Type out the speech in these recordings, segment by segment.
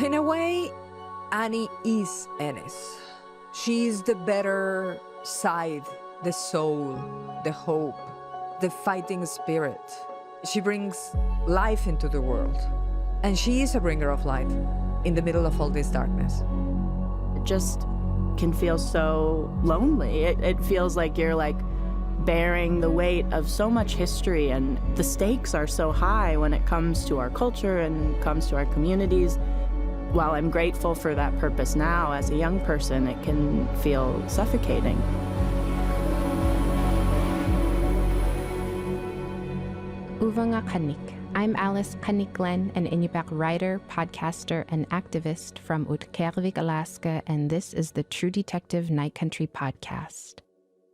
In a way, Annie is Ennis. She's the better side, the soul, the hope, the fighting spirit. She brings life into the world. And she is a bringer of light in the middle of all this darkness. It just can feel so lonely. It feels like you're bearing the weight of so much history, and the stakes are so high when it comes to our culture and comes to our communities. While I'm grateful for that purpose now as a young person, it can feel suffocating. Uvanga Kanik. I'm Alice Kaniklen, an Inupiaq writer, podcaster, and activist from Utqiagvik, Alaska, and this is the True Detective Night Country podcast.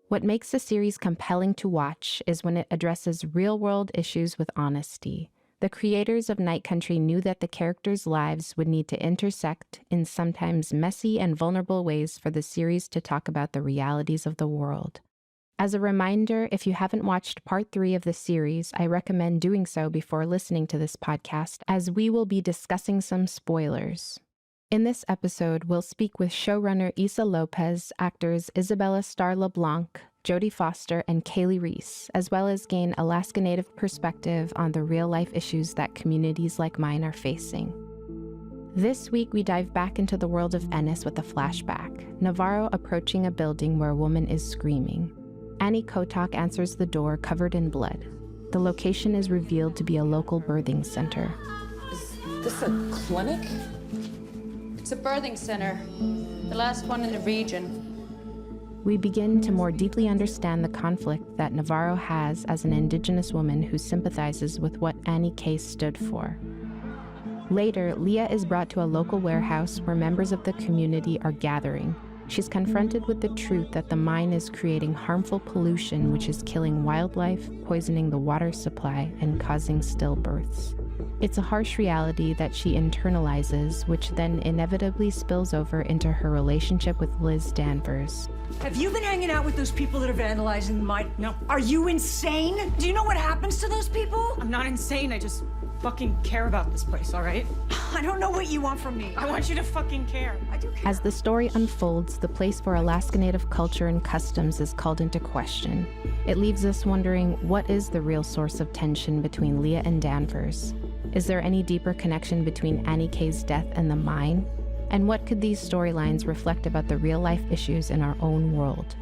What makes the series compelling to watch is when it addresses real-world issues with honesty. The creators of Night Country knew that the characters' lives would need to intersect in sometimes messy and vulnerable ways for the series to talk about the realities of the world. As a reminder, if you haven't watched part 3 of the series, I recommend doing so before listening to this podcast, as we will be discussing some spoilers. In this episode, we'll speak with showrunner Issa López, actors Isabella Star LaBlanc, Jodie Foster, and Kaylee Reese, as well as gain Alaskan Native perspective on the real-life issues that communities like mine are facing. This week, we dive back into the world of Ennis with a flashback, Navarro approaching a building where a woman is screaming. Annie Kotak answers the door covered in blood. The location is revealed to be a local birthing center. Is this a clinic? It's a birthing center, the last one in the region. We begin to more deeply understand the conflict that Navarro has as an indigenous woman who sympathizes with what Annie K stood for. Later, Leah is brought to a local warehouse where members of the community are gathering. She's confronted with the truth that the mine is creating harmful pollution which is killing wildlife, poisoning the water supply, and causing stillbirths. It's a harsh reality that she internalizes, which then inevitably spills over into her relationship with Leah Danvers. Have you been hanging out with those people that are vandalizing the mine? No. Are you insane? Do you know what happens to those people? I'm not insane, I just fucking care about this place, all right? I don't know what you want from me. I want you to fucking care. I do care. As the story unfolds, the place for Alaskan Native culture and customs is called into question. It leaves us wondering, what is the real source of tension between Leah and Danvers? Is there any deeper connection between Annie K's death and the mine? And what could these storylines reflect about the real-life issues in our own world?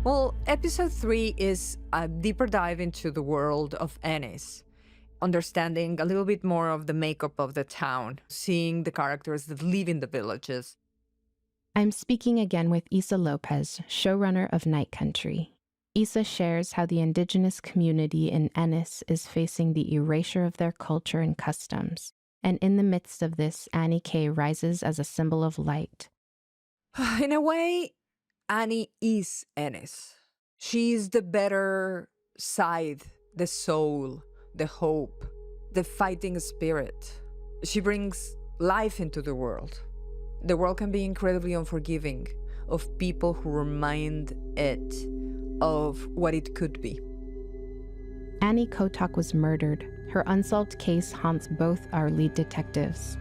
Well, episode 3 is a deeper dive into the world of Ennis, understanding a little bit more of the makeup of the town, seeing the characters that live in the villages. I'm speaking again with Issa López, showrunner of Night Country. Issa shares how the indigenous community in Ennis is facing the erasure of their culture and customs. And in the midst of this, Annie K rises as a symbol of light. In a way, Annie is Ennis. She's the better side, the soul, the hope, the fighting spirit. She brings life into the world. The world can be incredibly unforgiving of people who remind it of what it could be. Annie Kotak was murdered. Her unsolved case haunts both our lead detectives.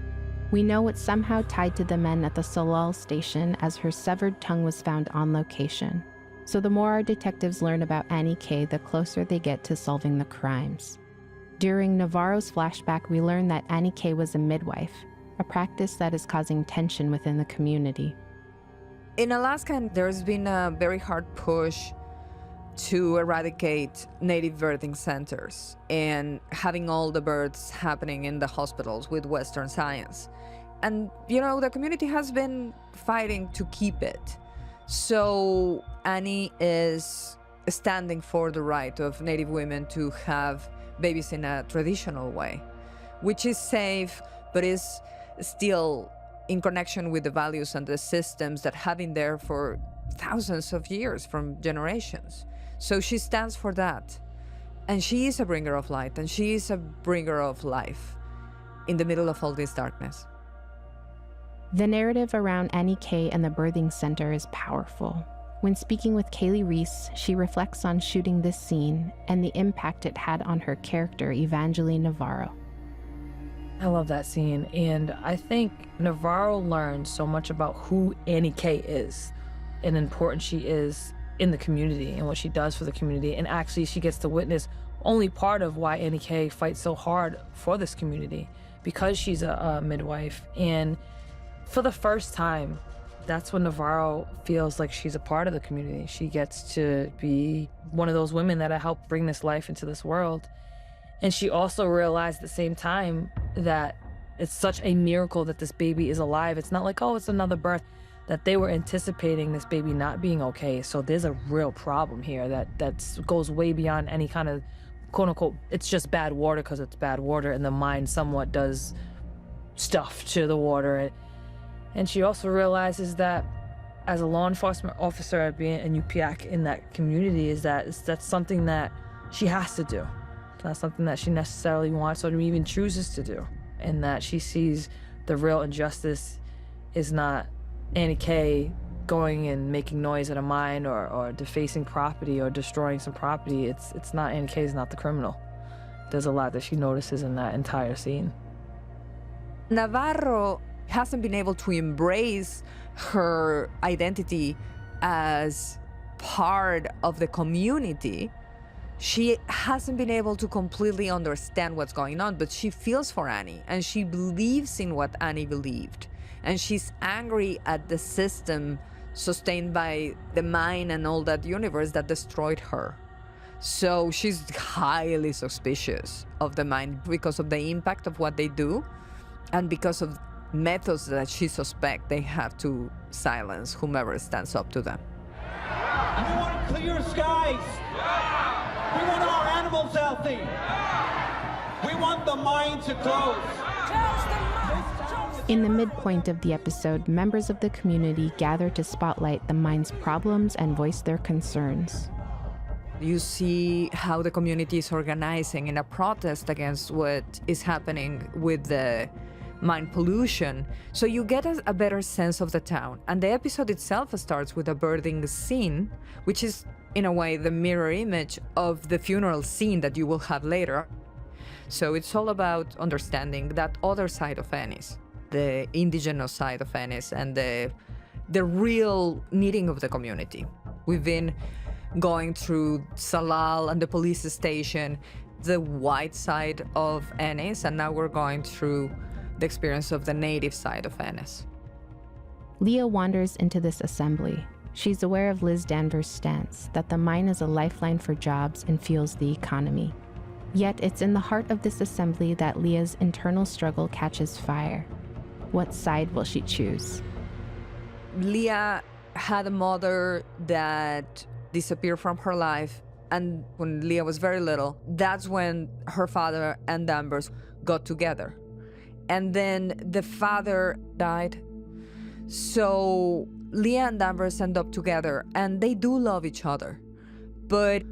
We know it's somehow tied to the men at the Solal station, as her severed tongue was found on location. So the more our detectives learn about Annie K, the closer they get to solving the crimes. During Navarro's flashback, we learn that Annie K was a midwife, a practice that is causing tension within the community. In Alaska, there's been a very hard push to eradicate native birthing centers and having all the births happening in the hospitals with Western science. And, the community has been fighting to keep it. So Annie is standing for the right of Native women to have babies in a traditional way, which is safe, but is still in connection with the values and the systems that have been there for thousands of years, from generations. So she stands for that. And she is a bringer of light, and she is a bringer of life in the middle of all this darkness. The narrative around Annie K and the birthing center is powerful. When speaking with Kaylee Reese, she reflects on shooting this scene and the impact it had on her character, Evangeline Navarro. I love that scene. And I think Navarro learned so much about who Annie K is and important she is in the community and what she does for the community. And actually, she gets to witness only part of why Annie K fights so hard for this community, because she's a midwife. And for the first time, that's when Navarro feels like she's a part of the community. She gets to be one of those women that helped bring this life into this world. And she also realized at the same time that it's such a miracle that this baby is alive. It's not like, oh, it's another birth, that they were anticipating this baby not being okay. So there's a real problem here that goes way beyond any kind of, quote unquote, it's just bad water because it's bad water, and the mind somewhat does stuff to the water. And she also realizes that as a law enforcement officer, being a UPIAC in that community, that's something that she has to do. It's not something that she necessarily wants or even chooses to do. And that she sees the real injustice is not Annie K going and making noise at a mine or defacing property or destroying some property. It's not, Annie K is not the criminal. There's a lot that she notices in that entire scene. Navarro hasn't been able to embrace her identity as part of the community. She hasn't been able to completely understand what's going on, but she feels for Annie, and she believes in what Annie believed. And she's angry at the system sustained by the mine and all that universe that destroyed her. So she's highly suspicious of the mine because of the impact of what they do and because of methods that she suspects they have to silence whomever stands up to them. We want clear skies. We want our animals healthy. We want the mine to close. In the midpoint of the episode, members of the community gather to spotlight the mine's problems and voice their concerns. You see how the community is organizing in a protest against what is happening with the mine pollution. So you get a better sense of the town. And the episode itself starts with a birthing scene, which is, in a way, the mirror image of the funeral scene that you will have later. So it's all about understanding that other side of Ennis, the indigenous side of Ennis, and the real needing of the community. We've been going through Salal and the police station, the white side of Ennis, and now we're going through the experience of the native side of Ennis. Leah wanders into this assembly. She's aware of Liz Danvers' stance that the mine is a lifeline for jobs and fuels the economy. Yet it's in the heart of this assembly that Leah's internal struggle catches fire. What side will she choose? Leah had a mother that disappeared from her life, and when Leah was very little, that's when her father and Danvers got together. And then the father died. So Leah and Danvers end up together, and they do love each other. But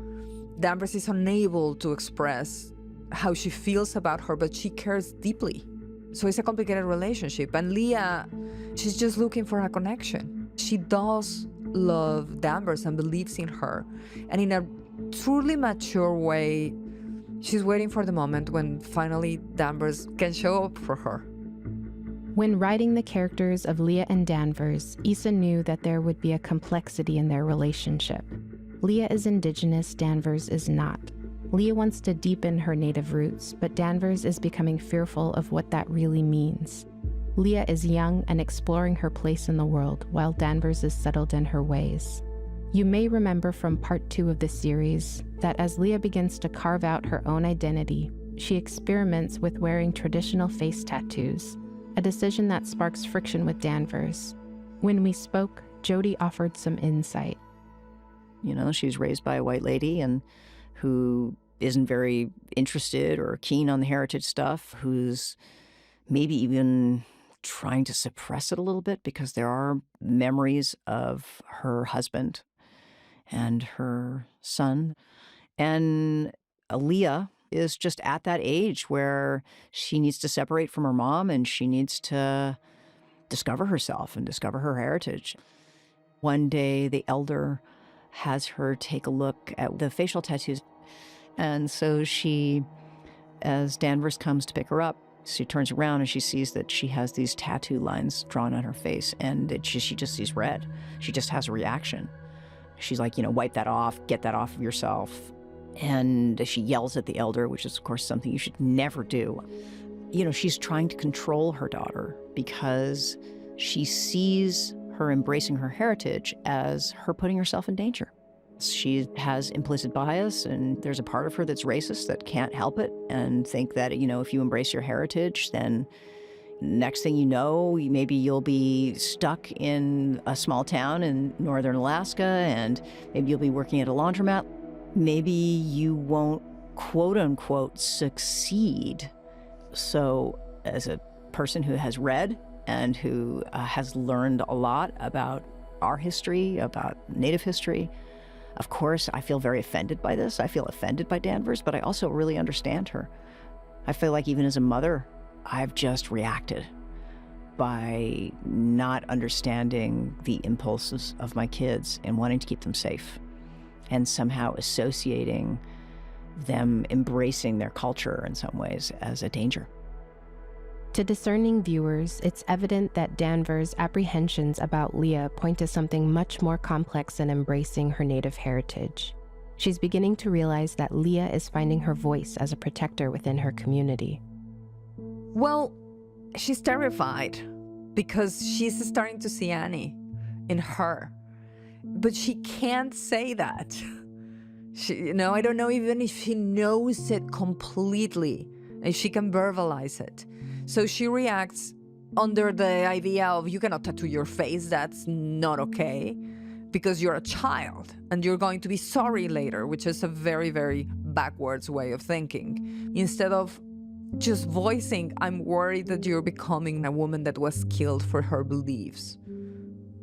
Danvers is unable to express how she feels about her, but she cares deeply. So it's a complicated relationship. And Leah, she's just looking for a connection. She does love Danvers and believes in her. And in a truly mature way, she's waiting for the moment when finally Danvers can show up for her. When writing the characters of Leah and Danvers, Issa knew that there would be a complexity in their relationship. Leah is indigenous, Danvers is not. Leah wants to deepen her native roots, but Danvers is becoming fearful of what that really means. Leah is young and exploring her place in the world, while Danvers is settled in her ways. You may remember from part 2 of the series that as Leah begins to carve out her own identity, she experiments with wearing traditional face tattoos, a decision that sparks friction with Danvers. When we spoke, Jody offered some insight. You know, she's raised by a white lady and who isn't very interested or keen on the heritage stuff, who's maybe even trying to suppress it a little bit because there are memories of her husband and her son. And Leah is just at that age where she needs to separate from her mom and she needs to discover herself and discover her heritage. One day, the elder has her take a look at the facial tattoos. And so she, as Danvers comes to pick her up, She turns around and she sees that she has these tattoo lines drawn on her face, and she just sees red. She just has a reaction. She's like, wipe that off, get that off of yourself. And she yells at the elder, which is, of course, something you should never do. She's trying to control her daughter because she sees her embracing her heritage as her putting herself in danger. She has implicit bias, and there's a part of her that's racist that can't help it and think that, if you embrace your heritage, then next thing you know, maybe you'll be stuck in a small town in northern Alaska, and maybe you'll be working at a laundromat. Maybe you won't, quote unquote, succeed. So as a person who has read and who has learned a lot about our history, about Native history, of course, I feel very offended by this. I feel offended by Danvers, but I also really understand her. I feel like even as a mother, I've just reacted by not understanding the impulses of my kids and wanting to keep them safe, and somehow associating them embracing their culture in some ways as a danger. To discerning viewers, it's evident that Danvers' apprehensions about Leah point to something much more complex than embracing her Native heritage. She's beginning to realize that Leah is finding her voice as a protector within her community. Well, she's terrified because she's starting to see Annie in her. But she can't say that. I don't know even if she knows it completely, and she can verbalize it. So she reacts under the idea of, you cannot tattoo your face, that's not okay, because you're a child and you're going to be sorry later, which is a very, very backwards way of thinking. Instead of just voicing, I'm worried that you're becoming a woman that was killed for her beliefs.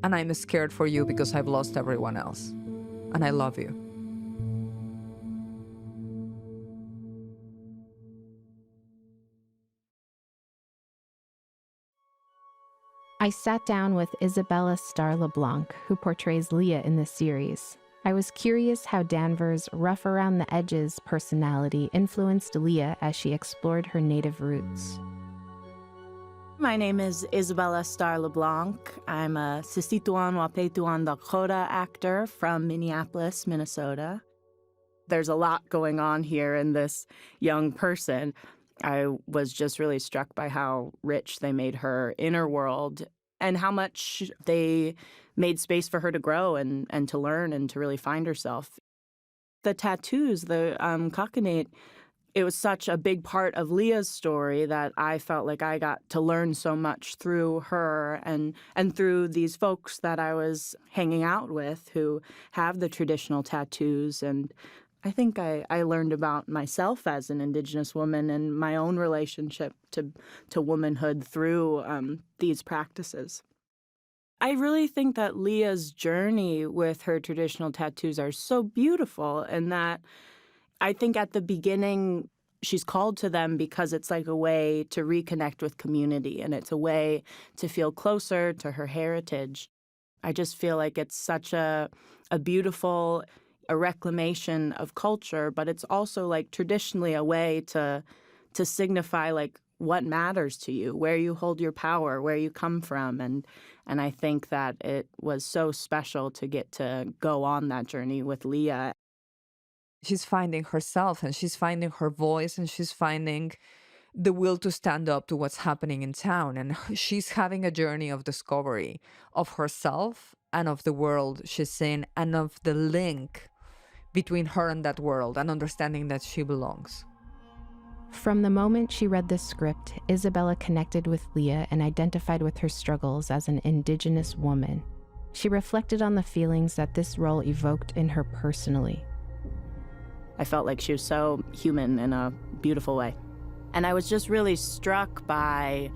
And I'm scared for you because I've lost everyone else. And I love you. I sat down with Isabella Star LaBlanc, who portrays Leah in the series. I was curious how Danvers' rough around the edges personality influenced Leah as she explored her Native roots. My name is Isabella Star LaBlanc. I'm a Sisituan Wapetuan Dakota actor from Minneapolis, Minnesota. There's a lot going on here in this young person. I was just really struck by how rich they made her inner world and how much they made space for her to grow and to learn and to really find herself. The tattoos, the cocknate, it was such a big part of Leah's story that I felt like I got to learn so much through her and through these folks that I was hanging out with who have the traditional tattoos. And I think I learned about myself as an Indigenous woman and my own relationship to womanhood through these practices. I really think that Leah's journey with her traditional tattoos are so beautiful, and that I think at the beginning she's called to them because it's like a way to reconnect with community, and it's a way to feel closer to her heritage. I just feel like it's such a beautiful a reclamation of culture, but it's also like traditionally a way to signify like what matters to you, where you hold your power, where you come from. And I think that it was so special to get to go on that journey with Leah. She's finding herself, and she's finding her voice, and she's finding the will to stand up to what's happening in town. And she's having a journey of discovery of herself and of the world she's in, and of the link between her and that world, and understanding that she belongs. From the moment she read the script, Isabella connected with Leah and identified with her struggles as an Indigenous woman. She reflected on the feelings that this role evoked in her personally. I felt like she was so human in a beautiful way. And I was just really struck by,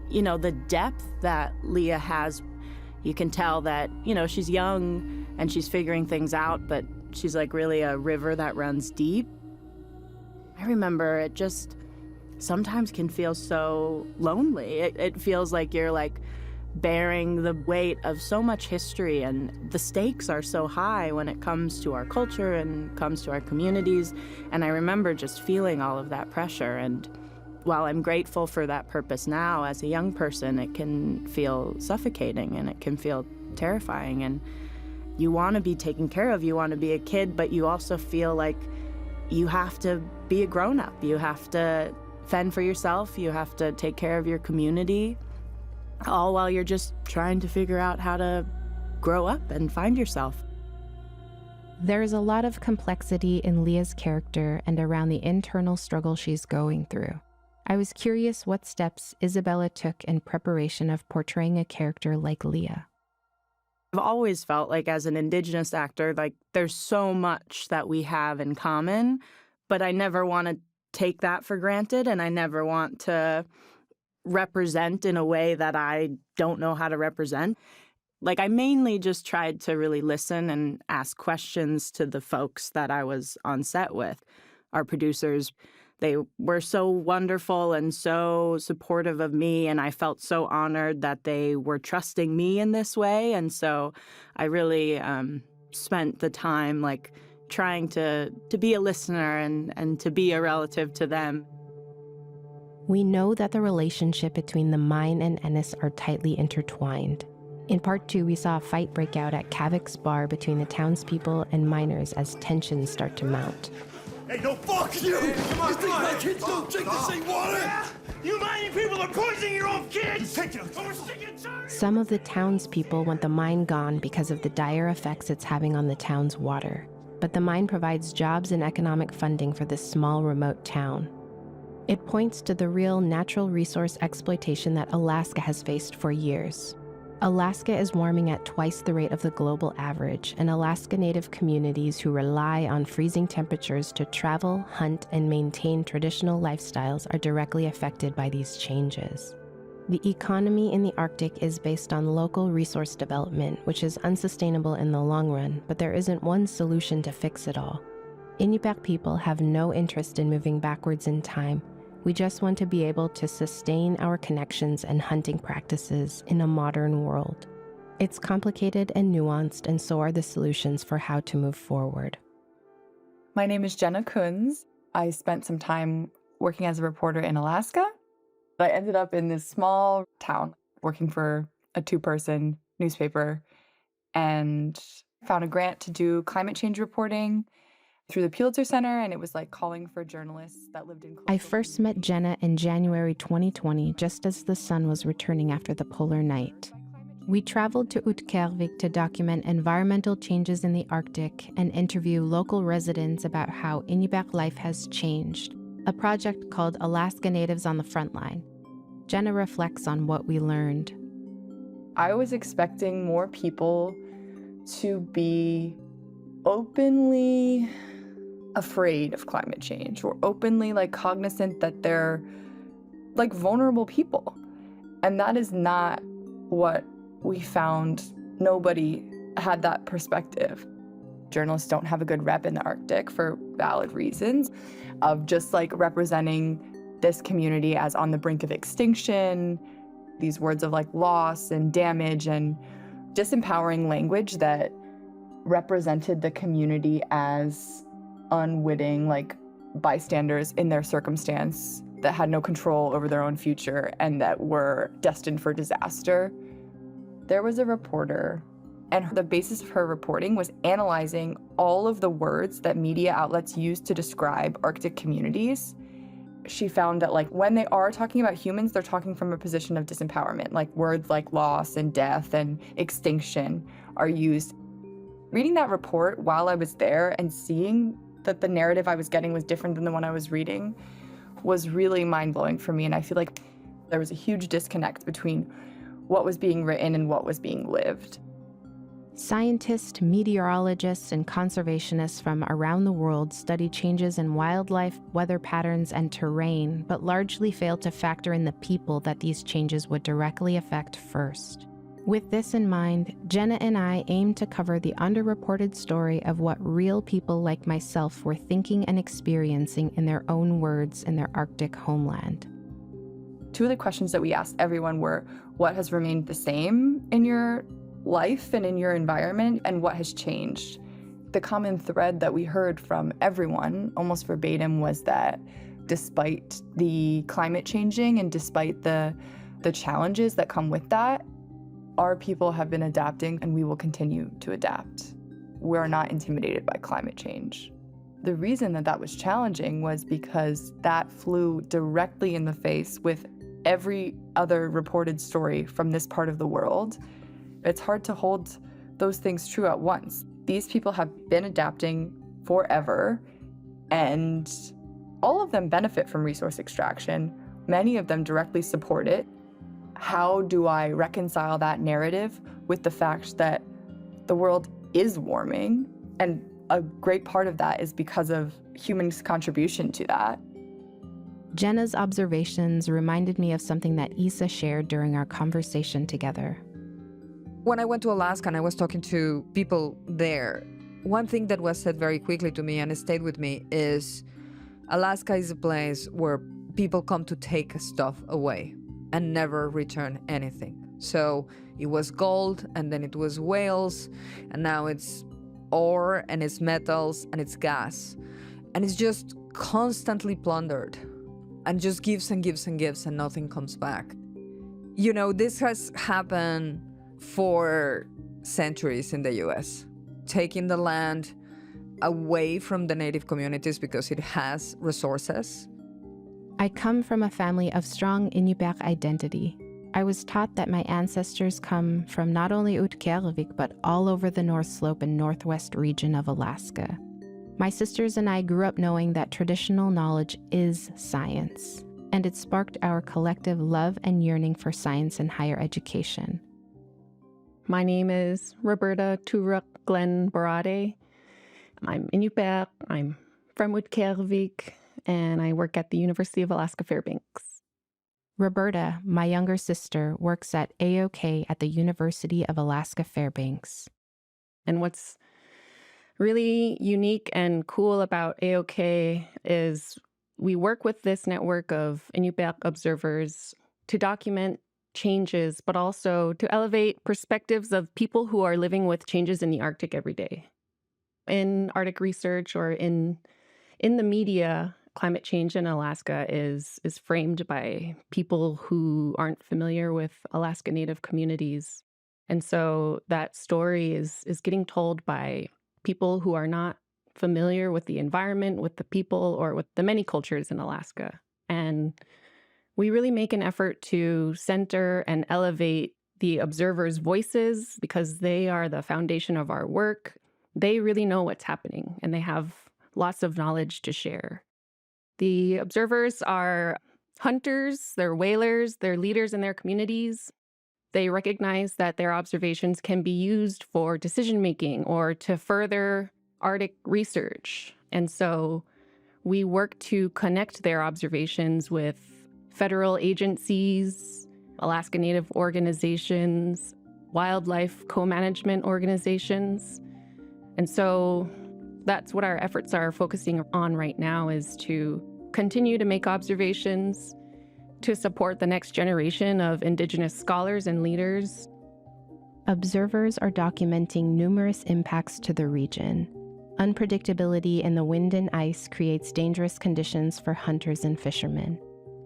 the depth that Leah has. You can tell that, she's young and she's figuring things out, but she's like really a river that runs deep. I remember it just sometimes can feel so lonely. It feels like you're like bearing the weight of so much history, and the stakes are so high when it comes to our culture and comes to our communities. And I remember just feeling all of that pressure and While I'm grateful for that purpose now, as a young person, it can feel suffocating and it can feel terrifying. And you want to be taken care of, you want to be a kid, but you also feel like you have to be a grown-up. You have to fend for yourself, you have to take care of your community, all while you're just trying to figure out how to grow up and find yourself. There is a lot of complexity in Leah's character and around the internal struggle she's going through. I was curious what steps Isabella took in preparation of portraying a character like Leah. I've always felt like as an indigenous actor, like there's so much that we have in common, but I never want to take that for granted, and I never want to represent in a way that I don't know how to represent. Like, I mainly just tried to really listen and ask questions to the folks that I was on set with. Our producers, they were so wonderful and so supportive of me, and I felt so honored that they were trusting me in this way. And so I really spent the time, like, trying to be a listener and to be a relative to them. We know that the relationship between the mine and Ennis are tightly intertwined. In part 2, we saw a fight break out at Kavak's bar between the townspeople and miners as tensions start to mount. Hey, no, fuck you! Hey, come on, you think my kids don't drink the same water? Yeah. You mining people are poisoning your own kids! You take it. Some of the townspeople want the mine gone because of the dire effects it's having on the town's water. But the mine provides jobs and economic funding for this small, remote town. It points to the real natural resource exploitation that Alaska has faced for years. Alaska is warming at twice the rate of the global average, and Alaska Native communities who rely on freezing temperatures to travel, hunt, and maintain traditional lifestyles are directly affected by these changes. The economy in the Arctic is based on local resource development, which is unsustainable in the long run, but there isn't one solution to fix it all. Iñupiaq people have no interest in moving backwards in time. We just want to be able to sustain our connections and hunting practices in a modern world. It's complicated and nuanced, and so are the solutions for how to move forward. My name is Jenna Kunze. I spent some time working as a reporter in Alaska. I ended up in this small town working for a 2-person newspaper and found a grant to do climate change reporting through the Pulitzer Center, and it was like calling for journalists that lived in I first met Jenna in January 2020, just as the sun was returning after the polar night. We traveled to Tuurraq to document environmental changes in the Arctic and interview local residents about how Iñupiaq life has changed, a project called Alaskan Natives on the Frontline. Jenna reflects on what we learned. I was expecting more people to be openly afraid of climate change or openly cognizant that they're vulnerable people. And that is not what we found. Nobody had that perspective. Journalists don't have a good rep in the Arctic for valid reasons of just representing this community as on the brink of extinction, these words of loss and damage and disempowering language that represented the community as unwitting bystanders in their circumstance that had no control over their own future and that were destined for disaster. There was a reporter, and the basis of her reporting was analyzing all of the words that media outlets use to describe Arctic communities. She found that when they are talking about humans, they're talking from a position of disempowerment. Words like loss and death and extinction are used. Reading that report while I was there and seeing that the narrative I was getting was different than the one I was reading was really mind-blowing for me. And I feel like there was a huge disconnect between what was being written and what was being lived. Scientists, meteorologists, and conservationists from around the world study changes in wildlife, weather patterns, and terrain, but largely fail to factor in the people that these changes would directly affect first. With this in mind, Jenna and I aim to cover the underreported story of what real people like myself were thinking and experiencing in their own words in their Arctic homeland. 2 of the questions that we asked everyone were, what has remained the same in your life and in your environment, and what has changed? The common thread that we heard from everyone, almost verbatim, was that despite the climate changing and despite the challenges that come with that, our people have been adapting and we will continue to adapt. We're not intimidated by climate change. The reason that was challenging was because that flew directly in the face with every other reported story from this part of the world. It's hard to hold those things true at once. These people have been adapting forever, and all of them benefit from resource extraction. Many of them directly support it. How do I reconcile that narrative with the fact that the world is warming? And a great part of that is because of humans' contribution to that. Jenna's observations reminded me of something that Issa shared during our conversation together. When I went to Alaska and I was talking to people there, one thing that was said very quickly to me and it stayed with me is Alaska is a place where people come to take stuff away and never return anything. So it was gold, and then it was whales, and now it's ore, and it's metals, and it's gas. And it's just constantly plundered, and just gives and gives and gives, and nothing comes back. You know, this has happened for centuries in the US, taking the land away from the native communities because it has resources. I come from a family of strong Inupiaq identity. I was taught that my ancestors come from not only Tuurraq, but all over the North Slope and Northwest region of Alaska. My sisters and I grew up knowing that traditional knowledge is science, and it sparked our collective love and yearning for science and higher education. My name is Roberta Tuurraq Glen Borade. I'm Inupiaq, I'm from Tuurraq, and I work at the University of Alaska Fairbanks. Roberta, my younger sister, works at AOK at the University of Alaska Fairbanks. And what's really unique and cool about AOK is we work with this network of Inupiaq observers to document changes, but also to elevate perspectives of people who are living with changes in the Arctic every day. In Arctic research or in the media, climate change in Alaska is framed by people who aren't familiar with Alaska Native communities. And so that story is getting told by people who are not familiar with the environment, with the people, or with the many cultures in Alaska. And we really make an effort to center and elevate the observers' voices because they are the foundation of our work. They really know what's happening, and they have lots of knowledge to share. The observers are hunters, they're whalers, they're leaders in their communities. They recognize that their observations can be used for decision-making or to further Arctic research. And so we work to connect their observations with federal agencies, Alaska Native organizations, wildlife co-management organizations. And so that's what our efforts are focusing on right now, is to continue to make observations, to support the next generation of indigenous scholars and leaders. Observers are documenting numerous impacts to the region. Unpredictability in the wind and ice creates dangerous conditions for hunters and fishermen.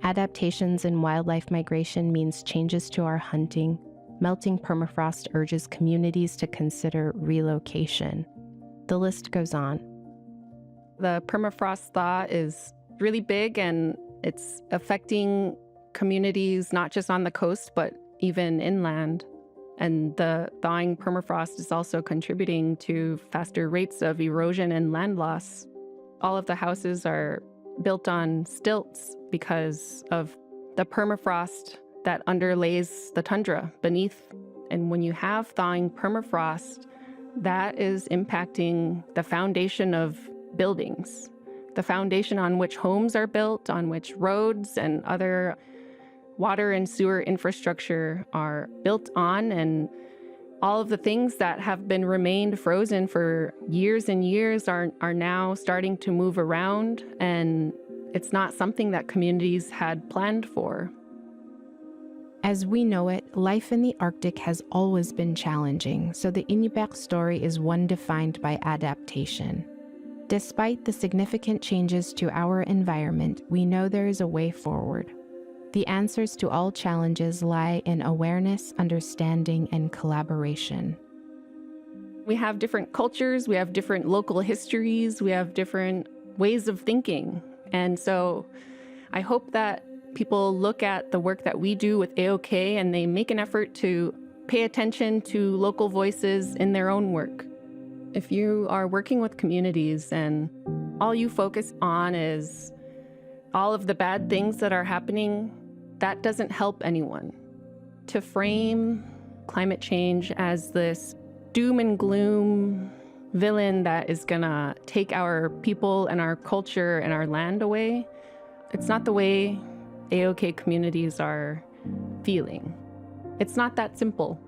Adaptations in wildlife migration means changes to our hunting. Melting permafrost urges communities to consider relocation. The list goes on. The permafrost thaw is really big, and it's affecting communities not just on the coast, but even inland. And the thawing permafrost is also contributing to faster rates of erosion and land loss. All of the houses are built on stilts because of the permafrost that underlays the tundra beneath. And when you have thawing permafrost, that is impacting the foundation of buildings, the foundation on which homes are built, on which roads and other water and sewer infrastructure are built on, and all of the things that have been remained frozen for years and years are now starting to move around, and it's not something that communities had planned for. As we know it, life in the Arctic has always been challenging, so the Inupiaq story is one defined by adaptation. Despite the significant changes to our environment, we know there is a way forward. The answers to all challenges lie in awareness, understanding, and collaboration. We have different cultures, we have different local histories, we have different ways of thinking. And so I hope that people look at the work that we do with AOK and they make an effort to pay attention to local voices in their own work. If you are working with communities and all you focus on is all of the bad things that are happening, that doesn't help anyone. To frame climate change as this doom and gloom villain that is gonna take our people and our culture and our land away, it's not the way AOK communities are feeling. It's not that simple.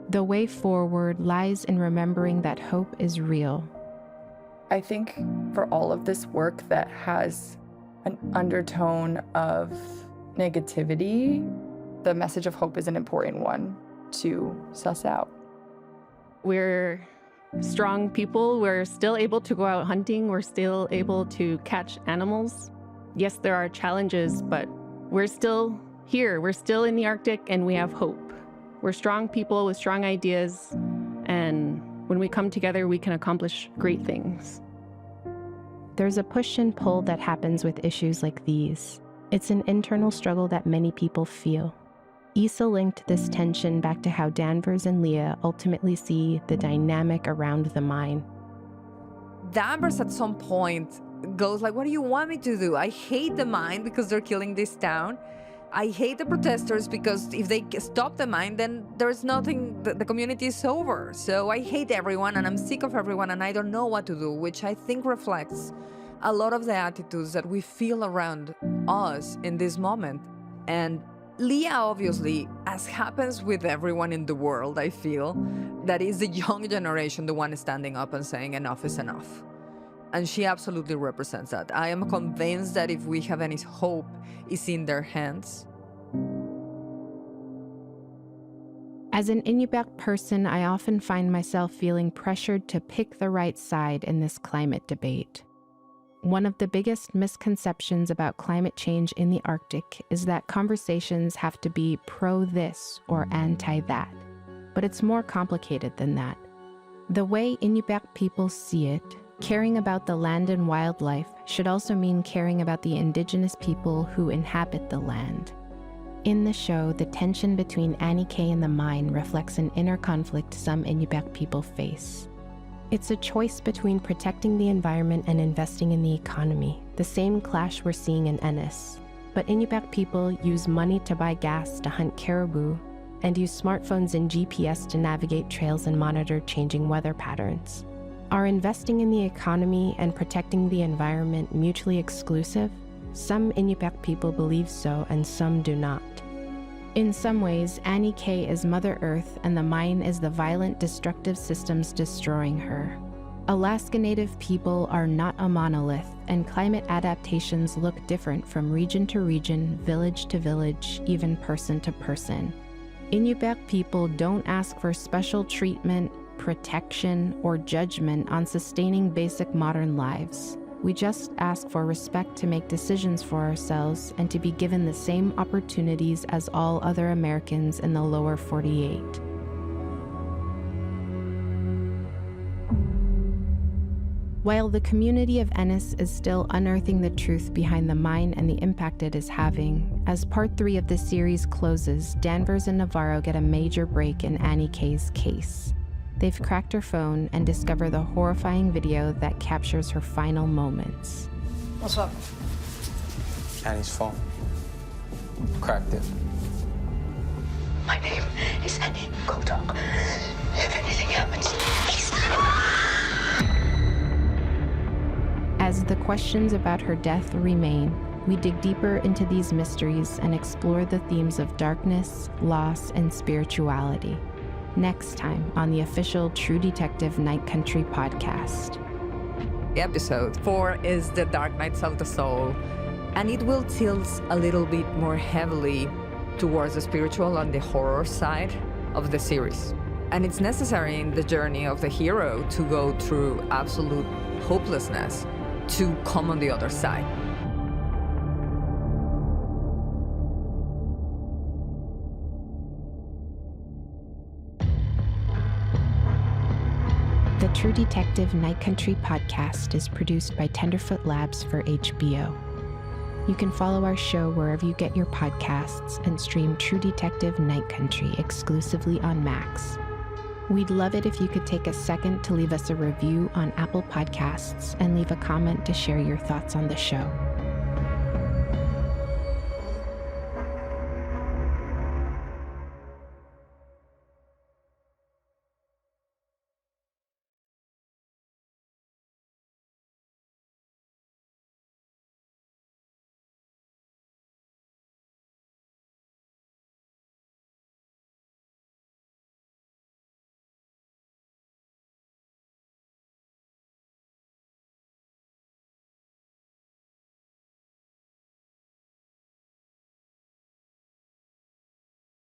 The way forward lies in remembering that hope is real. I think for all of this work that has an undertone of negativity, the message of hope is an important one to suss out. We're strong people. We're still able to go out hunting. We're still able to catch animals. Yes, there are challenges, but we're still here. We're still in the Arctic and we have hope. We're strong people with strong ideas, and when we come together, we can accomplish great things. There's a push and pull that happens with issues like these. It's an internal struggle that many people feel. Issa linked this tension back to how Danvers and Leah ultimately see the dynamic around the mine. Danvers at some point goes like, what do you want me to do? I hate the mine because they're killing this town. I hate the protesters because if they stop the mine, then there's nothing, the community is over. So I hate everyone and I'm sick of everyone and I don't know what to do, which I think reflects a lot of the attitudes that we feel around us in this moment. And Leah, obviously, as happens with everyone in the world, I feel, that is the young generation, the one standing up and saying enough is enough. And she absolutely represents that. I am convinced that if we have any hope, it's in their hands. As an Inupiaq person, I often find myself feeling pressured to pick the right side in this climate debate. One of the biggest misconceptions about climate change in the Arctic is that conversations have to be pro this or anti that. But it's more complicated than that. The way Inupiaq people see it, caring about the land and wildlife should also mean caring about the indigenous people who inhabit the land. In the show, the tension between Annie K and the mine reflects an inner conflict some Inupiaq people face. It's a choice between protecting the environment and investing in the economy, the same clash we're seeing in Ennis. But Inupiaq people use money to buy gas to hunt caribou and use smartphones and GPS to navigate trails and monitor changing weather patterns. Are investing in the economy and protecting the environment mutually exclusive? Some Inupiaq people believe so, and some do not. In some ways, Annie K is Mother Earth, and the mine is the violent, destructive systems destroying her. Alaskan Native people are not a monolith, and climate adaptations look different from region to region, village to village, even person to person. Inupiaq people don't ask for special treatment, protection, or judgment on sustaining basic modern lives. We just ask for respect to make decisions for ourselves and to be given the same opportunities as all other Americans in the lower 48. While the community of Ennis is still unearthing the truth behind the mine and the impact it is having, as part 3 of the series closes, Danvers and Navarro get a major break in Annie K's case. They've cracked her phone and discover the horrifying video that captures her final moments. What's up? Annie's phone. Cracked it. My name is Annie. Go talk. If anything happens, please. As the questions about her death remain, we dig deeper into these mysteries and explore the themes of darkness, loss, and spirituality. Next time on the official True Detective Night Country podcast. Episode 4 is The Dark Nights of the Soul, and it will tilt a little bit more heavily towards the spiritual and the horror side of the series. And it's necessary in the journey of the hero to go through absolute hopelessness to come on the other side. The True Detective Night Country podcast is produced by Tenderfoot Labs for HBO. You can follow our show wherever you get your podcasts and stream True Detective Night Country exclusively on Max. We'd love it if you could take a second to leave us a review on Apple Podcasts and leave a comment to share your thoughts on the show.